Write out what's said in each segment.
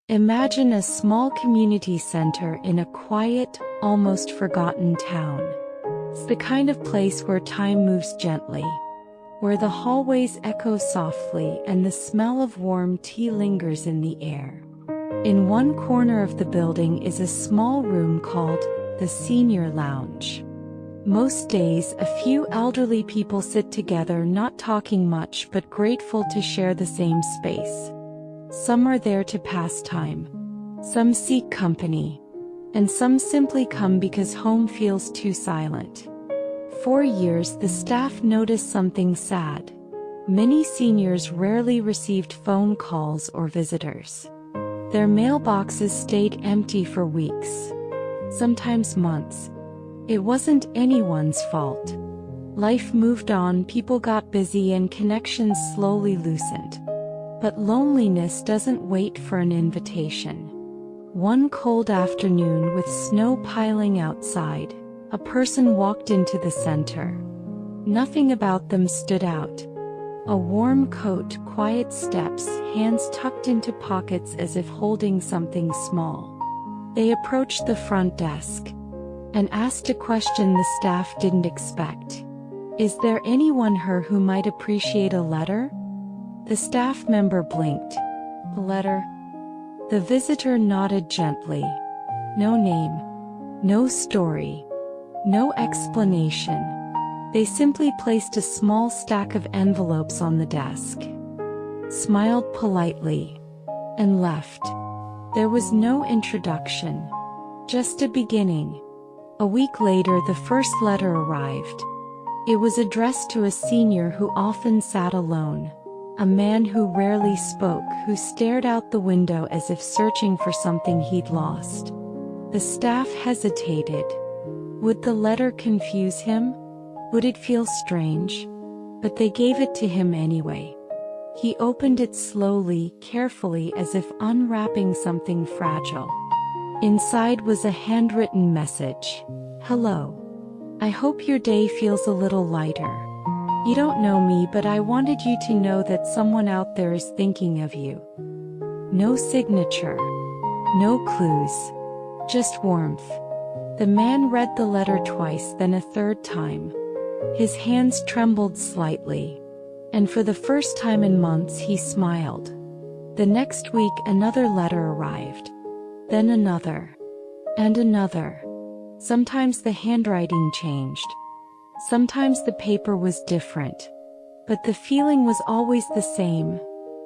Imagine a small community center in a quiet, almost forgotten town. It's the kind of place where time moves gently, where the hallways echo softly and the smell of warm tea lingers in the air. In one corner of the building is a small room called the Senior Lounge. Most days, a few elderly people sit together, not talking much but grateful to share the same space. Some are there to pass time. Some seek company. And some simply come because home feels too silent. For years, the staff noticed something sad. Many seniors rarely received phone calls or visitors. Their mailboxes stayed empty for weeks, sometimes months. It wasn't anyone's fault. Life moved on, people got busy, and connections slowly loosened. But loneliness doesn't wait for an invitation. One cold afternoon, with snow piling outside, a person walked into the center. Nothing about them stood out. A warm coat, quiet steps, hands tucked into pockets as if holding something small. They approached the front desk and asked a question the staff didn't expect. "Is there anyone here who might appreciate a letter?" The staff member blinked. "A letter?" The visitor nodded gently. No name, no story, no explanation. They simply placed a small stack of envelopes on the desk, smiled politely, and left. There was no introduction, just a beginning. A week later, the first letter arrived. It was addressed to a senior who often sat alone. A man who rarely spoke, who stared out the window as if searching for something he'd lost. The staff hesitated. Would the letter confuse him? Would it feel strange? But they gave it to him anyway. He opened it slowly, carefully, as if unwrapping something fragile. Inside was a handwritten message. "Hello. I hope your day feels a little lighter. You don't know me, but I wanted you to know that someone out there is thinking of you." No signature. No clues. Just warmth. The man read the letter twice, then a third time. His hands trembled slightly. And for the first time in months, he smiled. The next week, another letter arrived. Then another. And another. Sometimes the handwriting changed. Sometimes the paper was different. But the feeling was always the same.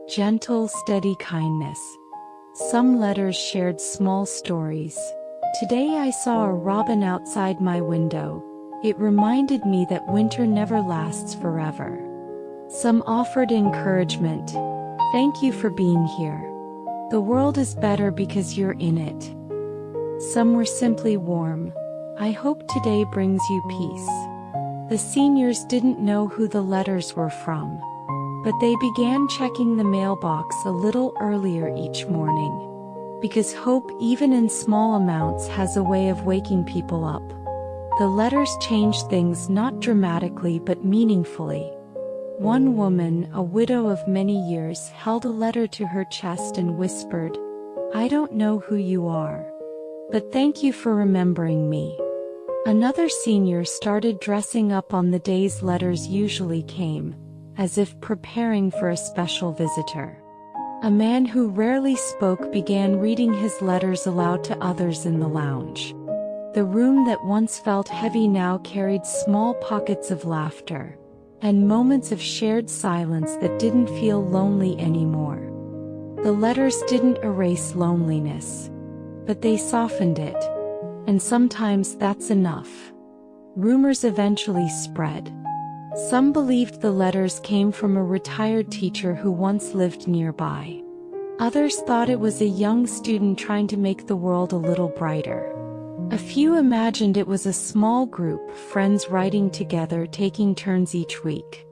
Gentle, steady kindness. Some letters shared small stories. "Today I saw a robin outside my window. It reminded me that winter never lasts forever." Some offered encouragement. "Thank you for being here. The world is better because you're in it." Some were simply warm. "I hope today brings you peace." The seniors didn't know who the letters were from, but they began checking the mailbox a little earlier each morning. Because hope, even in small amounts, has a way of waking people up. The letters changed things, not dramatically but meaningfully. One woman, a widow of many years, held a letter to her chest and whispered, "I don't know who you are, but thank you for remembering me." Another senior started dressing up on the days letters usually came, as if preparing for a special visitor. A man who rarely spoke began reading his letters aloud to others in the lounge. The room that once felt heavy now carried small pockets of laughter, and moments of shared silence that didn't feel lonely anymore. The letters didn't erase loneliness, but they softened it. And sometimes that's enough. Rumors eventually spread. Some believed the letters came from a retired teacher who once lived nearby. Others thought it was a young student trying to make the world a little brighter. A few imagined it was a small group, friends writing together, taking turns each week.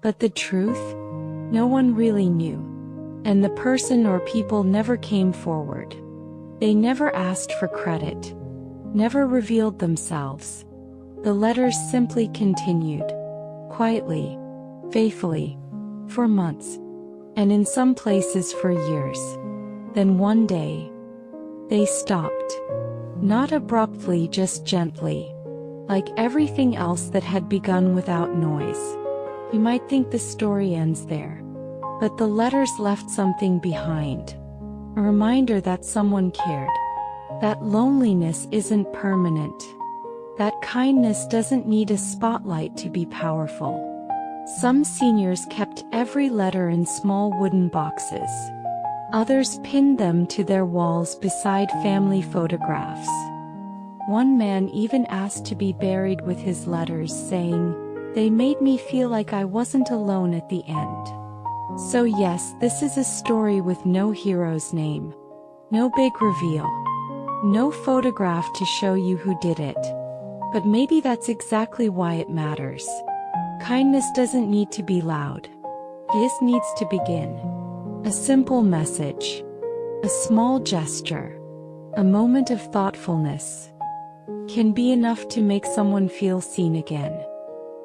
But the truth? No one really knew. And the person or people never came forward. They never asked for credit. Never revealed themselves. The letters simply continued. Quietly. Faithfully. For months. And in some places for years. Then one day, they stopped. Not abruptly, just gently. Like everything else that had begun without noise. You might think the story ends there. But the letters left something behind. A reminder that someone cared. That loneliness isn't permanent. That kindness doesn't need a spotlight to be powerful. Some seniors kept every letter in small wooden boxes. Others pinned them to their walls beside family photographs. One man even asked to be buried with his letters, saying, "They made me feel like I wasn't alone at the end." So yes, this is a story with no hero's name. No big reveal. No photograph to show you who did it. But maybe that's exactly why it matters. Kindness doesn't need to be loud. It just needs to begin. A simple message. A small gesture. A moment of thoughtfulness. Can be enough to make someone feel seen again.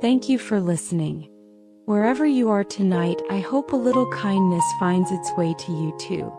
Thank you for listening. Wherever you are tonight, I hope a little kindness finds its way to you too.